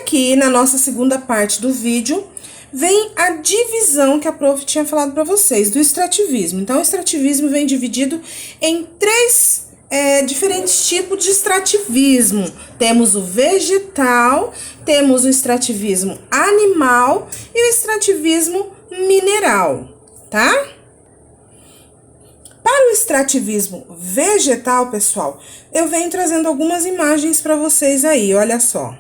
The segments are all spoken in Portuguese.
aqui na nossa segunda parte do vídeo, vem a divisão que a prof tinha falado para vocês, do extrativismo. Então, o extrativismo vem dividido em três diferentes tipos de extrativismo. Temos o vegetal, temos o extrativismo animal e o extrativismo mineral, tá? Para o extrativismo vegetal, pessoal, eu venho trazendo algumas imagens para vocês aí, olha só.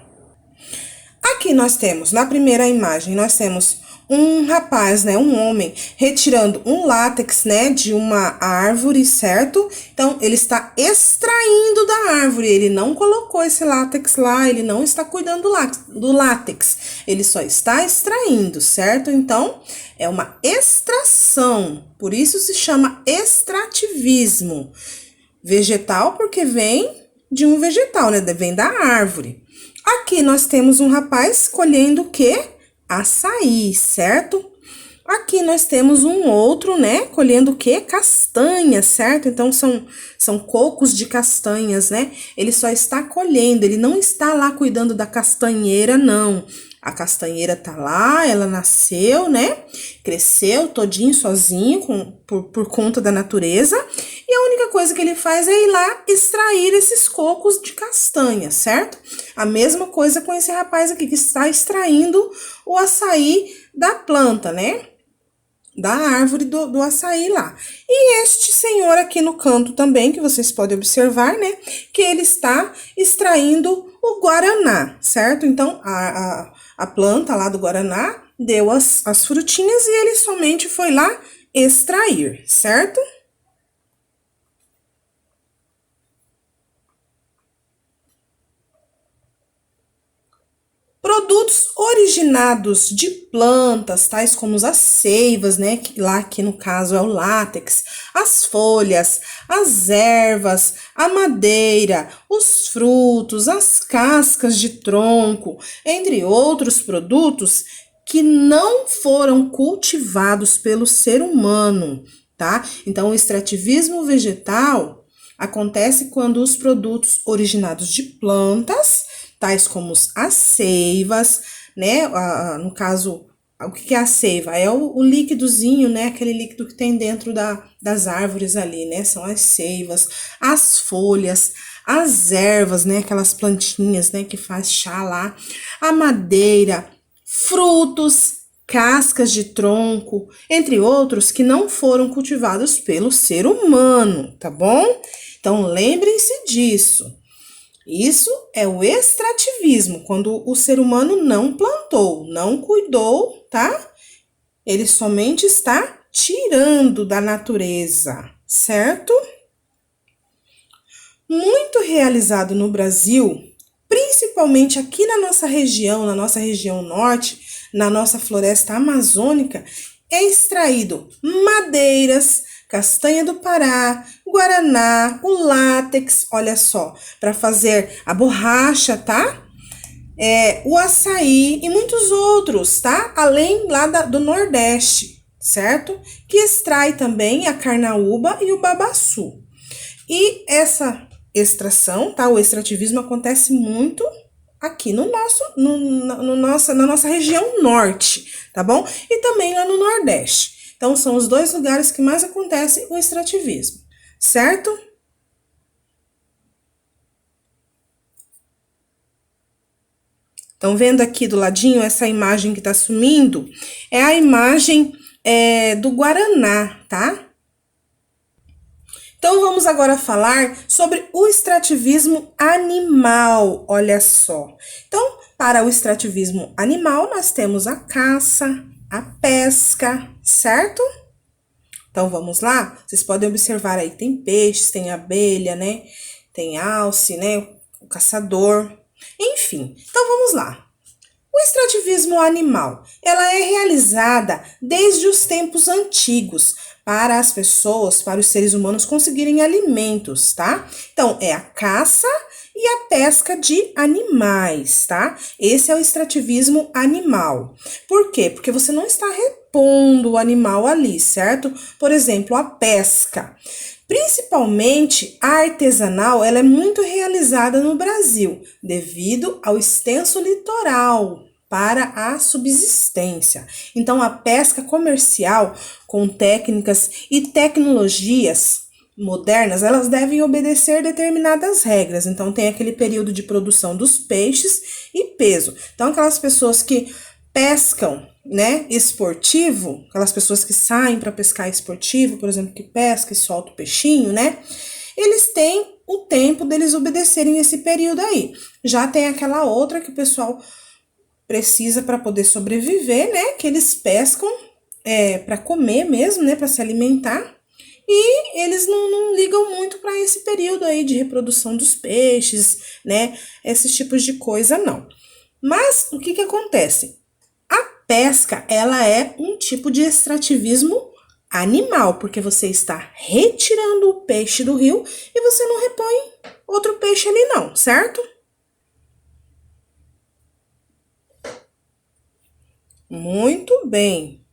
Aqui nós temos, na primeira imagem, nós temos um rapaz, né, um homem, retirando um látex, né, de uma árvore, certo? Então, ele está extraindo da árvore, ele não colocou esse látex lá, ele não está cuidando do látex, ele só está extraindo, certo? Então, é uma extração, por isso se chama extrativismo. Vegetal, porque vem de um vegetal, né, vem da árvore. Aqui nós temos um rapaz colhendo o quê? Açaí, certo? Aqui nós temos um outro, né, colhendo o quê? Castanha, certo? Então, são cocos de castanhas, né? Ele só está colhendo, ele não está lá cuidando da castanheira, não. A castanheira tá lá, ela nasceu, né? Cresceu todinho sozinho, por conta da natureza. E a única coisa que ele faz é ir lá extrair esses cocos de castanha, certo? A mesma coisa com esse rapaz aqui, que está extraindo o açaí da planta, né? Da árvore do açaí lá. E este senhor aqui no canto também, que vocês podem observar, né? Que ele está extraindo o guaraná, certo? Então, a planta lá do guaraná deu as frutinhas e ele somente foi lá extrair, certo? Produtos originados de plantas, tais como as seivas, né? Que lá aqui no caso é o látex, as folhas, as ervas, a madeira, os frutos, as cascas de tronco, entre outros produtos que não foram cultivados pelo ser humano, tá? Então, o extrativismo vegetal acontece quando os produtos originados de plantas, tais como as seivas, né? No caso, o que é a seiva? É o líquidozinho, né? Aquele líquido que tem dentro das árvores ali, né? São as seivas, as folhas, as ervas, né? Aquelas plantinhas, né? Que faz chá lá, a madeira, frutos, cascas de tronco, entre outros que não foram cultivados pelo ser humano, tá bom? Então, lembrem-se disso. Isso é o extrativismo, quando o ser humano não plantou, não cuidou, tá? Ele somente está tirando da natureza, certo? Muito realizado no Brasil, principalmente aqui na nossa região norte, na nossa floresta amazônica, é extraído madeiras, castanha do Pará, guaraná, o látex, olha só, para fazer a borracha, tá? O açaí e muitos outros, tá? Além lá do Nordeste, certo? Que extrai também a carnaúba e o babaçu. E essa extração, tá? O extrativismo acontece muito aqui na nossa região norte, tá bom? E também lá no Nordeste. Então, são os dois lugares que mais acontece o extrativismo, certo? Estão vendo aqui do ladinho essa imagem que tá sumindo? É a imagem do Guaraná, tá? Então, vamos agora falar sobre o extrativismo animal, olha só. Então, para o extrativismo animal, nós temos a caça, a pesca, certo? Então, vamos lá? Vocês podem observar aí, tem peixes, tem abelha, né? Tem alce, né? O caçador, enfim. Então, vamos lá. O extrativismo animal, ela é realizada desde os tempos antigos para as pessoas, para os seres humanos conseguirem alimentos, tá? Então, é a caça e a pesca de animais, tá? Esse é o extrativismo animal. Por quê? Porque você não está repondo o animal ali, certo? Por exemplo, a pesca. Principalmente a artesanal, ela é muito realizada no Brasil, devido ao extenso litoral para a subsistência. Então, a pesca comercial com técnicas e tecnologias modernas, elas devem obedecer determinadas regras. Então, tem aquele período de produção dos peixes e peso. Então, aquelas pessoas que pescam, né, esportivo, aquelas pessoas que saem para pescar esportivo, por exemplo, que pesca e solta o peixinho, né, eles têm o tempo deles obedecerem esse período aí. Já tem aquela outra que o pessoal precisa para poder sobreviver, né, que eles pescam para comer mesmo, né, para se alimentar. E eles não ligam muito para esse período aí de reprodução dos peixes, né? Esses tipos de coisa, não. Mas o que acontece? A pesca, ela é um tipo de extrativismo animal, porque você está retirando o peixe do rio e você não repõe outro peixe ali não, certo? Muito bem.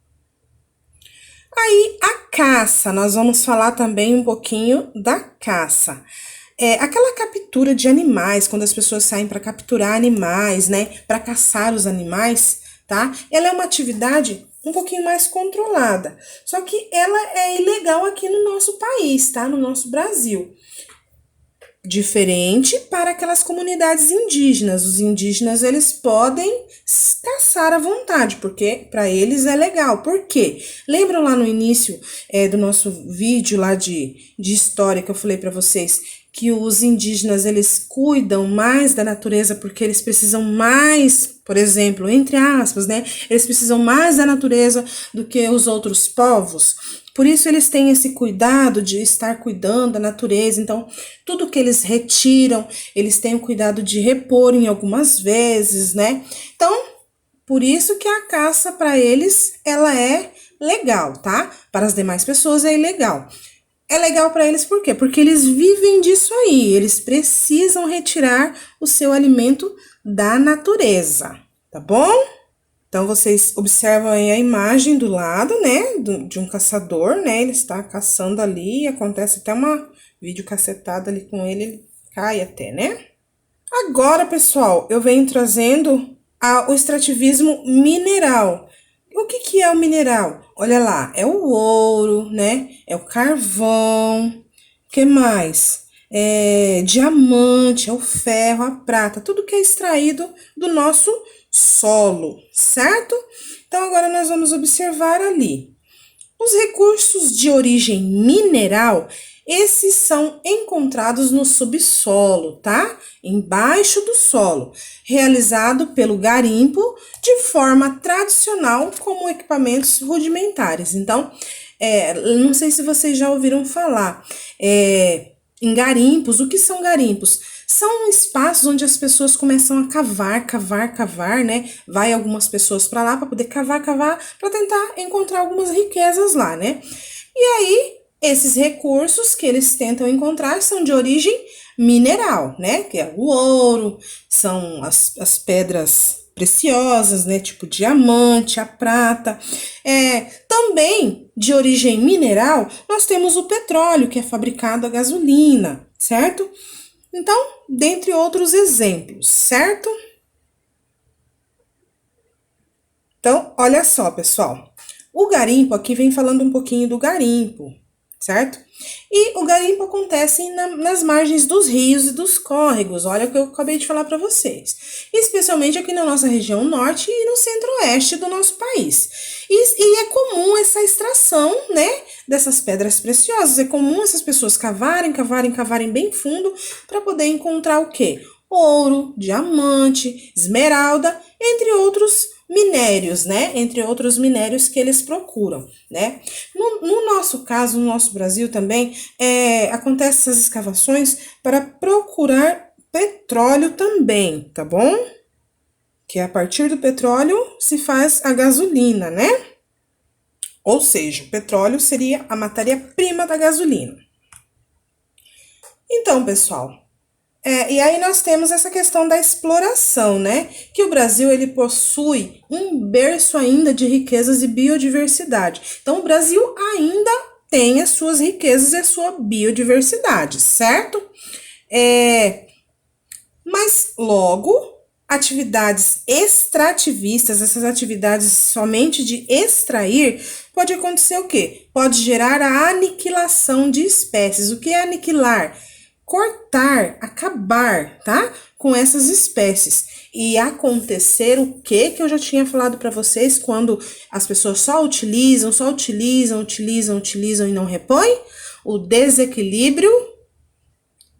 Aí, a caça, nós vamos falar também um pouquinho da caça. Aquela captura de animais, quando as pessoas saem para capturar animais, né, para caçar os animais, tá? Ela é uma atividade um pouquinho mais controlada. Só que ela é ilegal aqui no nosso país, tá? No nosso Brasil. Diferente para aquelas comunidades indígenas. Os indígenas, eles podem caçar à vontade, porque para eles é legal. Por quê? Lembram lá no início do nosso vídeo lá de história que eu falei para vocês que os indígenas, eles cuidam mais da natureza porque eles precisam mais, por exemplo, entre aspas, né? Eles precisam mais da natureza do que os outros povos. Por isso eles têm esse cuidado de estar cuidando da natureza. Então, tudo que eles retiram, eles têm o cuidado de repor em algumas vezes, né? Então, por isso que a caça para eles, ela é legal, tá? Para as demais pessoas é ilegal. É legal para eles por quê? Porque eles vivem disso aí. Eles precisam retirar o seu alimento da natureza, tá bom? Então, vocês observam aí a imagem do lado, né, de um caçador, né, ele está caçando ali, acontece até uma videocacetada ali com ele, ele cai até, né? Agora, pessoal, eu venho trazendo o extrativismo mineral. O que é o mineral? Olha lá, é o ouro, né, é o carvão, o que mais? Diamante, é o ferro, a prata, tudo que é extraído do nosso solo, certo? Então, agora nós vamos observar ali. Os recursos de origem mineral, esses são encontrados no subsolo, tá? Embaixo do solo, realizado pelo garimpo de forma tradicional como equipamentos rudimentares. Então, não sei se vocês já ouviram falar em garimpos. O que são garimpos? São espaços onde as pessoas começam a cavar, né? Vai algumas pessoas para lá para poder cavar, para tentar encontrar algumas riquezas lá, né? E aí, esses recursos que eles tentam encontrar são de origem mineral, né? Que é o ouro, são as pedras preciosas, né? Tipo diamante, a prata. Também de origem mineral, nós temos o petróleo, que é fabricado a gasolina, certo? Então, dentre outros exemplos, certo? Então, olha só, pessoal. O garimpo aqui vem falando um pouquinho do garimpo, certo? E o garimpo acontece nas margens dos rios e dos córregos. Olha o que eu acabei de falar para vocês. Especialmente aqui na nossa região norte e no centro-oeste do nosso país. E é comum essa extração, né, dessas pedras preciosas. É comum essas pessoas cavarem bem fundo para poder encontrar o quê? Ouro, diamante, esmeralda, entre outros minérios, né? Entre outros minérios que eles procuram, né? No nosso caso, no nosso Brasil também, acontecem essas escavações para procurar petróleo também, tá bom? Que a partir do petróleo se faz a gasolina, né? Ou seja, o petróleo seria a matéria-prima da gasolina. Então, pessoal, e aí nós temos essa questão da exploração, né? Que o Brasil, ele possui um berço ainda de riquezas e biodiversidade. Então, o Brasil ainda tem as suas riquezas e a sua biodiversidade, certo? Mas logo, atividades extrativistas, essas atividades somente de extrair, pode acontecer o quê? Pode gerar a aniquilação de espécies. O que é aniquilar? Cortar, acabar, tá? Com essas espécies. E acontecer o que eu já tinha falado para vocês quando as pessoas só utilizam e não repõem? O desequilíbrio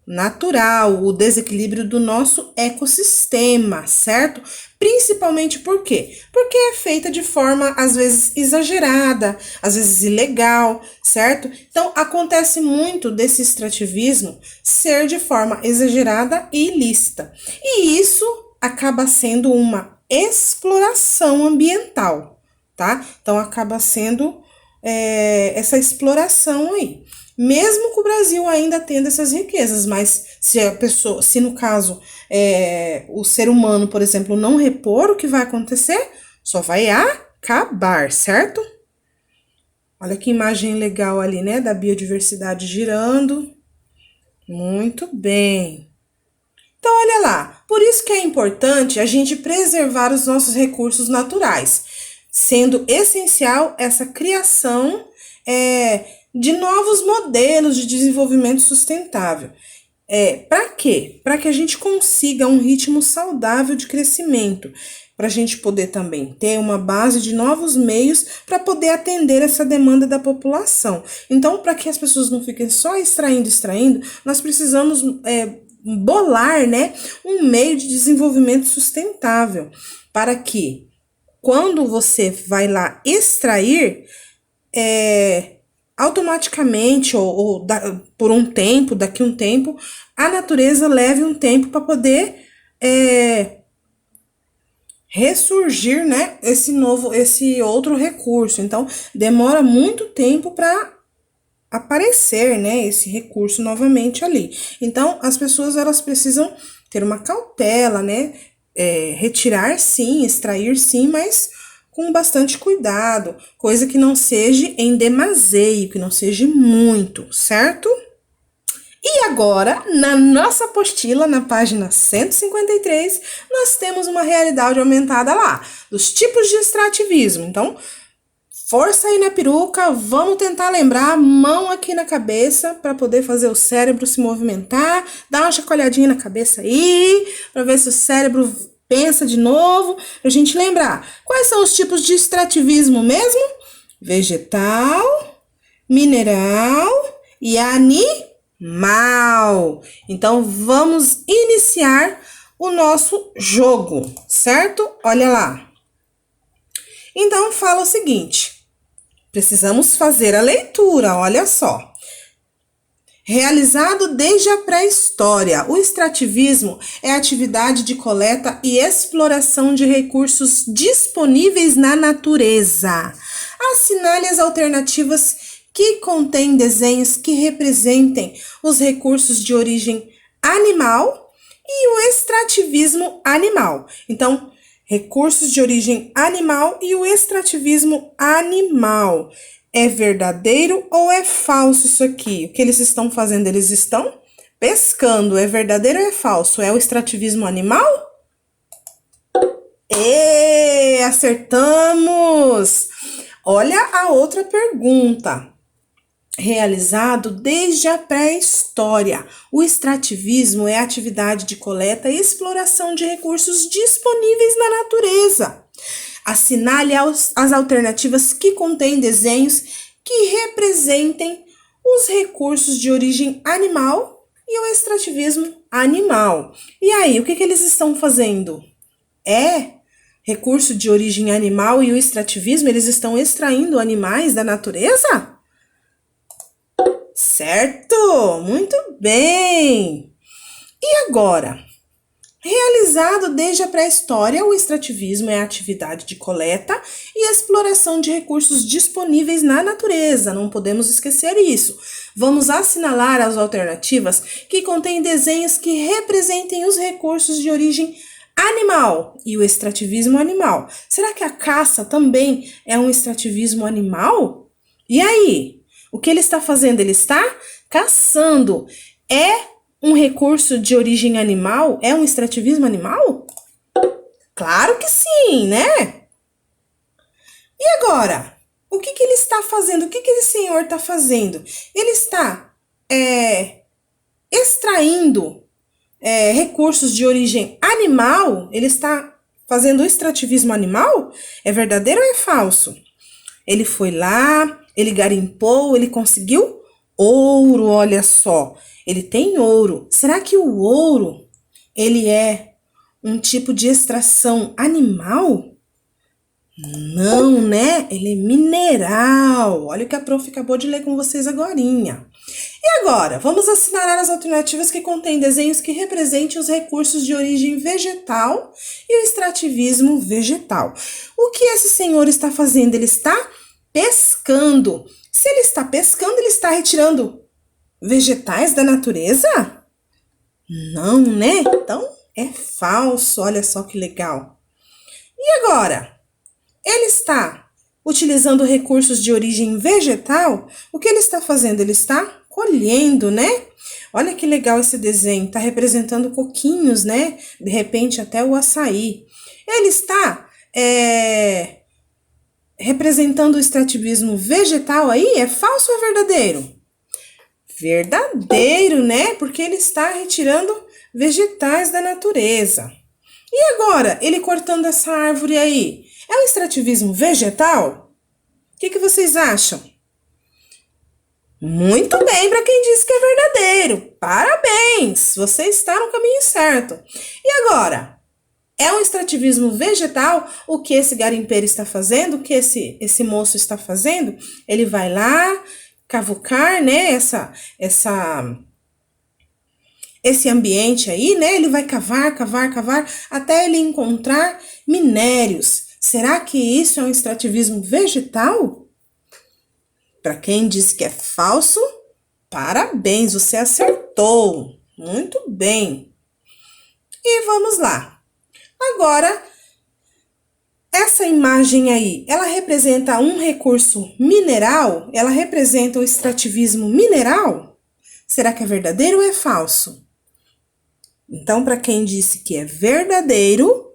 natural, o desequilíbrio do nosso ecossistema, certo? Principalmente por quê? Porque é feita de forma, às vezes, exagerada, às vezes ilegal, certo? Então, acontece muito desse extrativismo ser de forma exagerada e ilícita. E isso acaba sendo uma exploração ambiental, tá? Então, acaba sendo essa exploração aí. Mesmo que o Brasil ainda tendo essas riquezas, mas se no caso o ser humano, por exemplo, não repor, o que vai acontecer? Só vai acabar, certo? Olha que imagem legal ali, né? Da biodiversidade girando. Muito bem. Então, olha lá. Por isso que é importante a gente preservar os nossos recursos naturais, sendo essencial essa criação de novos modelos de desenvolvimento sustentável. Para quê? Para que a gente consiga um ritmo saudável de crescimento, para a gente poder também ter uma base de novos meios para poder atender essa demanda da população. Então, para que as pessoas não fiquem só extraindo, nós precisamos bolar, né, um meio de desenvolvimento sustentável, para que quando você vai lá extrair, automaticamente por um tempo, daqui um tempo, a natureza leve um tempo para poder ressurgir, né, esse outro recurso. Então, demora muito tempo para aparecer, né, esse recurso novamente ali. Então, as pessoas elas precisam ter uma cautela, né, retirar sim, extrair sim, mas com bastante cuidado, coisa que não seja em demaseio, que não seja muito, certo? E agora, na nossa apostila, na página 153, nós temos uma realidade aumentada lá, dos tipos de extrativismo. Então, força aí na peruca, vamos tentar lembrar, mão aqui na cabeça, para poder fazer o cérebro se movimentar, dá uma chacoalhadinha na cabeça aí, para ver se o cérebro pensa de novo, pra gente lembrar. Quais são os tipos de extrativismo mesmo? Vegetal, mineral e animal. Então, vamos iniciar o nosso jogo, certo? Olha lá. Então, fala o seguinte. Precisamos fazer a leitura, olha só. Realizado desde a pré-história, o extrativismo é a atividade de coleta e exploração de recursos disponíveis na natureza. Assinale as alternativas que contêm desenhos que representem os recursos de origem animal e o extrativismo animal. Então, recursos de origem animal e o extrativismo animal. É verdadeiro ou é falso isso aqui? O que eles estão fazendo? Eles estão pescando. É verdadeiro ou é falso? É o extrativismo animal? Acertamos! Olha a outra pergunta. Realizado desde a pré-história, o extrativismo é a atividade de coleta e exploração de recursos disponíveis na natureza. Assinale as alternativas que contêm desenhos que representem os recursos de origem animal e o extrativismo animal. E aí, o que eles estão fazendo? Recurso de origem animal e o extrativismo, eles estão extraindo animais da natureza? Certo! Muito bem! E agora? Realizado desde a pré-história, o extrativismo é a atividade de coleta e exploração de recursos disponíveis na natureza. Não podemos esquecer isso. Vamos assinalar as alternativas que contêm desenhos que representem os recursos de origem animal e o extrativismo animal. Será que a caça também é um extrativismo animal? E aí? O que ele está fazendo? Ele está caçando. É um recurso de origem animal? É um extrativismo animal? Claro que sim, né? E agora? O que ele está fazendo? O que esse senhor está fazendo? Ele está extraindo recursos de origem animal? Ele está fazendo o extrativismo animal? É verdadeiro ou é falso? Ele foi lá, ele garimpou, ele conseguiu ouro, olha só. Ele tem ouro. Será que o ouro, ele é um tipo de extração animal? Não, né? Ele é mineral. Olha o que a prof acabou de ler com vocês agorinha. E agora, vamos assinalar as alternativas que contêm desenhos que representem os recursos de origem vegetal e o extrativismo vegetal. O que esse senhor está fazendo? Ele está pescando. Se ele está pescando, ele está retirando vegetais da natureza? Não, né? Então, é falso. Olha só que legal. E agora? Ele está utilizando recursos de origem vegetal? O que ele está fazendo? Ele está colhendo, né? Olha que legal esse desenho. Está representando coquinhos, né? De repente até o açaí. Ele está representando o extrativismo vegetal aí? É falso ou é verdadeiro? Verdadeiro, né? Porque ele está retirando vegetais da natureza. E agora, ele cortando essa árvore aí? É um extrativismo vegetal? O que vocês acham? Muito bem para quem disse que é verdadeiro. Parabéns! Você está no caminho certo. E agora? É um extrativismo vegetal o que esse garimpeiro está fazendo? O que esse moço está fazendo? Ele vai lá cavucar, né, esse ambiente aí, né? Ele vai cavar até ele encontrar minérios. Será que isso é um extrativismo vegetal? Para quem disse que é falso, parabéns, você acertou. Muito bem. E vamos lá. Agora, essa imagem aí, ela representa um recurso mineral? Ela representa o extrativismo mineral? Será que é verdadeiro ou é falso? Então, para quem disse que é verdadeiro,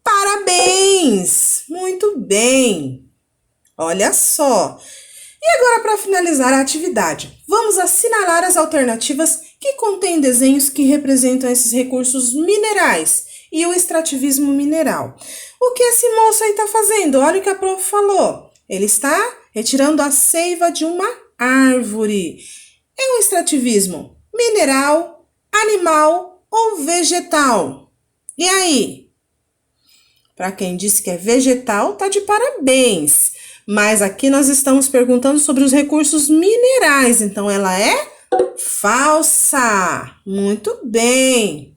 parabéns! Muito bem! Olha só! E agora, para finalizar a atividade, vamos assinalar as alternativas que contêm desenhos que representam esses recursos minerais e o extrativismo mineral. O que esse moço aí está fazendo? Olha o que a prof falou. Ele está retirando a seiva de uma árvore. É um extrativismo mineral, animal ou vegetal? E aí? Para quem disse que é vegetal, tá de parabéns. Mas aqui nós estamos perguntando sobre os recursos minerais, então ela é falsa. Muito bem.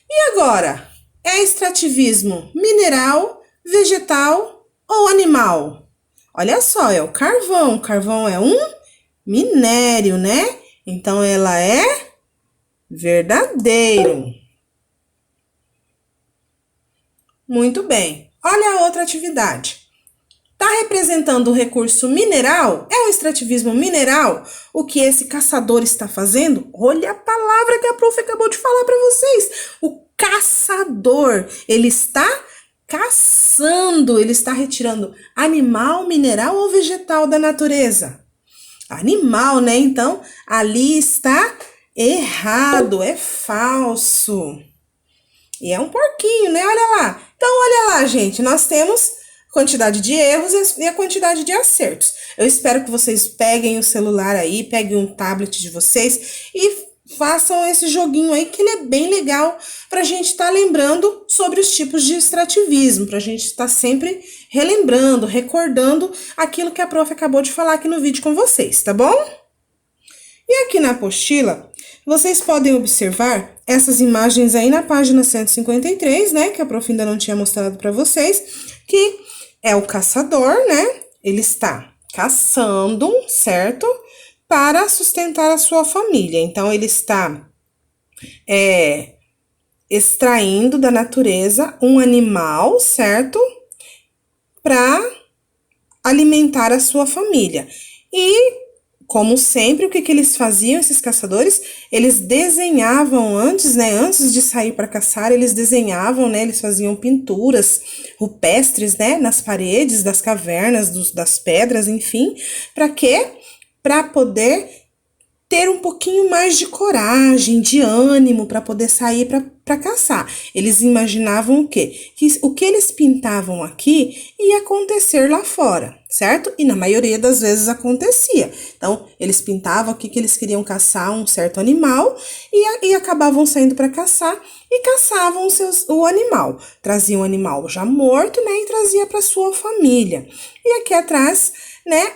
E agora? É extrativismo mineral, vegetal ou animal? Olha só, é o carvão. O carvão é um minério, né? Então ela é verdadeiro. Muito bem. Olha a outra atividade. Está representando o recurso mineral? É um extrativismo mineral? O que esse caçador está fazendo? Olha a palavra que a prof acabou de falar para vocês. O caçador, ele está caçando, ele está retirando animal, mineral ou vegetal da natureza? Animal, né? Então, ali está errado, é falso. E é um porquinho, né? Olha lá. Então, olha lá, gente, nós temos quantidade de erros e a quantidade de acertos. Eu espero que vocês peguem o celular aí, peguem um tablet de vocês e façam esse joguinho aí, que ele é bem legal para a gente estar lembrando sobre os tipos de extrativismo, para a gente estar sempre relembrando, recordando aquilo que a prof acabou de falar aqui no vídeo com vocês, tá bom? E aqui na apostila, vocês podem observar essas imagens aí na página 153, né, que a prof ainda não tinha mostrado para vocês, que é o caçador, né? Ele está caçando, certo? Para sustentar a sua família. Então, ele está extraindo da natureza um animal, certo? Para alimentar a sua família. E, como sempre, o que eles faziam, esses caçadores? Eles desenhavam antes, né? Antes de sair para caçar, eles desenhavam, né? Eles faziam pinturas rupestres, né? Nas paredes das cavernas, das pedras, enfim. Para quê? Para poder ter um pouquinho mais de coragem, de ânimo para poder sair para caçar. Eles imaginavam o quê? Que o que eles pintavam aqui ia acontecer lá fora, certo? E na maioria das vezes acontecia. Então, eles pintavam aqui que eles queriam caçar um certo animal e acabavam saindo para caçar e caçavam o animal. Traziam o animal já morto, né? E trazia para sua família. E aqui atrás, né,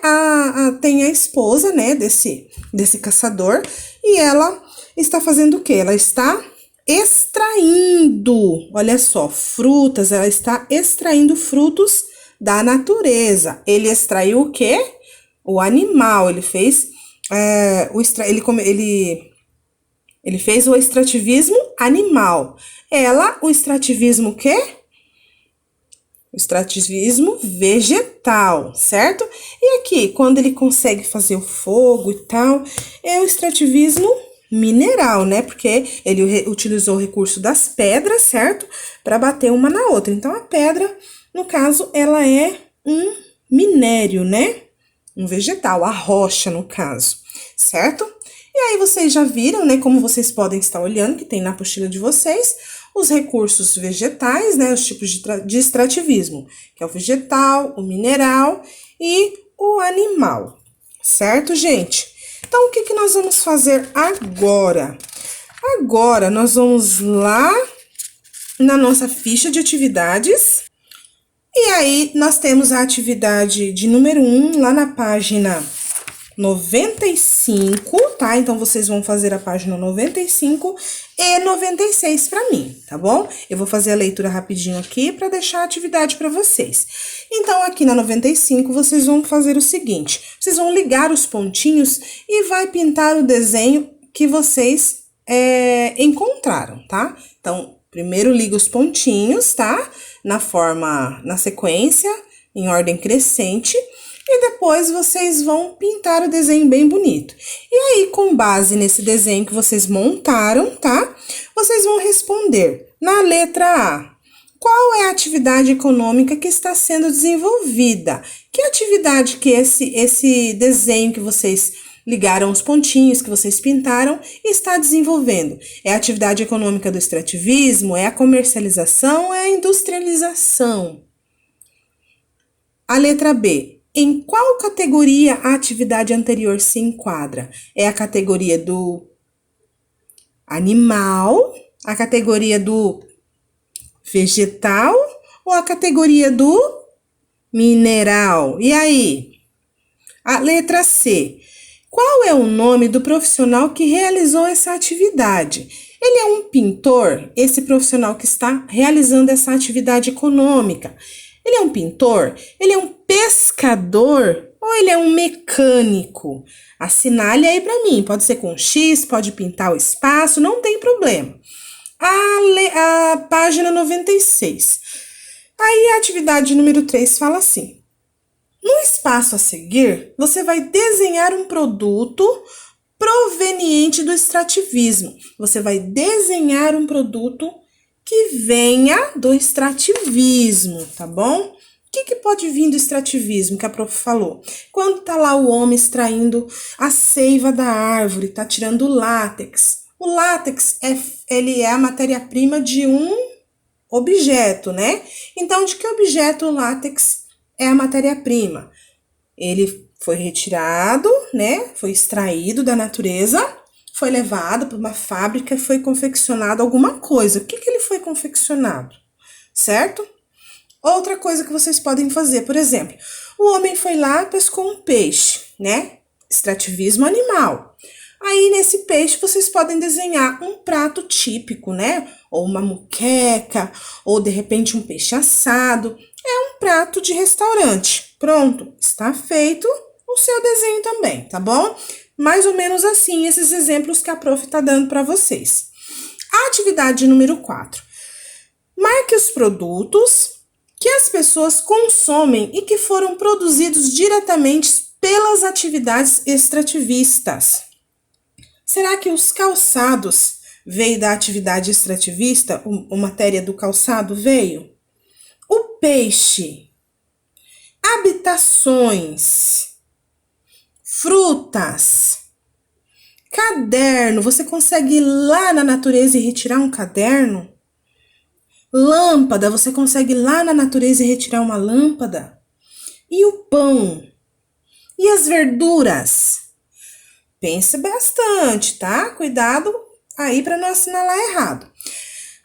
tem a esposa, né, desse caçador, e ela está fazendo o quê? Ela está extraindo, olha só, frutas, ela está extraindo frutos da natureza. Ele extraiu o quê? O animal, ele fez ele fez o extrativismo animal. Ela, o extrativismo o quê? O extrativismo vegetal, certo? E aqui, quando ele consegue fazer o fogo e tal, é o extrativismo mineral, né? Porque ele utilizou o recurso das pedras, certo? Para bater uma na outra. Então, a pedra, no caso, ela é um minério, né? Um vegetal, a rocha, no caso, certo? E aí, vocês já viram, né? Como vocês podem estar olhando, que tem na apostila de vocês, os recursos vegetais, né, os tipos de extrativismo, que é o vegetal, o mineral e o animal, certo, gente? Então, o que nós vamos fazer agora? Agora, nós vamos lá na nossa ficha de atividades, e aí nós temos a atividade de número 1, lá na página 95, tá? Então, vocês vão fazer a página 95 e 96 para mim, tá bom? Eu vou fazer a leitura rapidinho aqui para deixar a atividade para vocês. Então, aqui na 95, vocês vão fazer o seguinte: vocês vão ligar os pontinhos e vai pintar o desenho que vocês encontraram, tá? Então, primeiro liga os pontinhos, tá? Na sequência, em ordem crescente. E depois vocês vão pintar o desenho bem bonito. E aí, com base nesse desenho que vocês montaram, tá? Vocês vão responder na letra A. Qual é a atividade econômica que está sendo desenvolvida? Que atividade que esse desenho que vocês ligaram os pontinhos, que vocês pintaram, está desenvolvendo? É a atividade econômica do extrativismo? É a comercialização? É a industrialização? A letra B. Em qual categoria a atividade anterior se enquadra? É a categoria do animal, a categoria do vegetal ou a categoria do mineral? E aí? A letra C. Qual é o nome do profissional que realizou essa atividade? Ele é um pintor, esse profissional que está realizando essa atividade econômica. Ele é um pintor? Ele é um pescador? Ou ele é um mecânico? Assinale aí para mim. Pode ser com X, pode pintar o espaço, não tem problema. A página 96. Aí a atividade número 3 fala assim: no espaço a seguir, você vai desenhar um produto proveniente do extrativismo. Você vai desenhar um produto que venha do extrativismo, tá bom? O que pode vir do extrativismo, que a prof falou? Quando tá lá o homem extraindo a seiva da árvore, tá tirando o látex. O látex, ele é a matéria-prima de um objeto, né? Então, de que objeto o látex é a matéria-prima? Ele foi retirado, né? Foi extraído da natureza, foi levado para uma fábrica e foi confeccionado alguma coisa. O que ele foi confeccionado? Certo? Outra coisa que vocês podem fazer, por exemplo, o homem foi lá, pescou um peixe, né? Extrativismo animal. Aí, nesse peixe, vocês podem desenhar um prato típico, né? Ou uma moqueca, ou de repente um peixe assado. É um prato de restaurante. Pronto, está feito o seu desenho também, tá bom? Mais ou menos assim, esses exemplos que a prof está dando para vocês. A atividade número 4. Marque os produtos que as pessoas consomem e que foram produzidos diretamente pelas atividades extrativistas. Será que os calçados veio da atividade extrativista? A matéria do calçado veio? O peixe, habitações, frutas, caderno. Você consegue ir lá na natureza e retirar um caderno? Lâmpada, você consegue ir lá na natureza e retirar uma lâmpada? E o pão? E as verduras? Pense bastante, tá? Cuidado aí para não assinalar errado.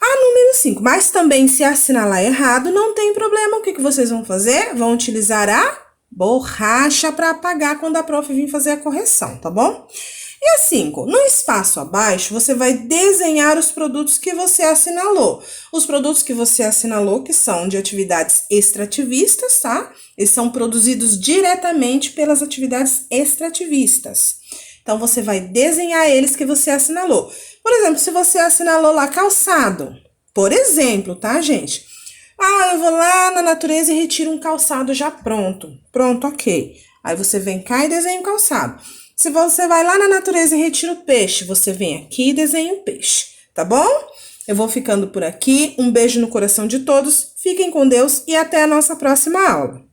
Número 5. Mas também se assinalar errado, não tem problema. O que vocês vão fazer? Vão utilizar a borracha para apagar quando a prof vir fazer a correção, tá bom? E a 5. No espaço abaixo, você vai desenhar os produtos que você assinalou. Os produtos que você assinalou, que são de atividades extrativistas, tá? Eles são produzidos diretamente pelas atividades extrativistas. Então, você vai desenhar eles que você assinalou. Por exemplo, se você assinalou lá calçado, por exemplo, tá, gente? Eu vou lá na natureza e retiro um calçado já pronto. Pronto, ok. Aí você vem cá e desenha um calçado. Se você vai lá na natureza e retira o peixe, você vem aqui e desenha um peixe, tá bom? Eu vou ficando por aqui. Um beijo no coração de todos. Fiquem com Deus e até a nossa próxima aula.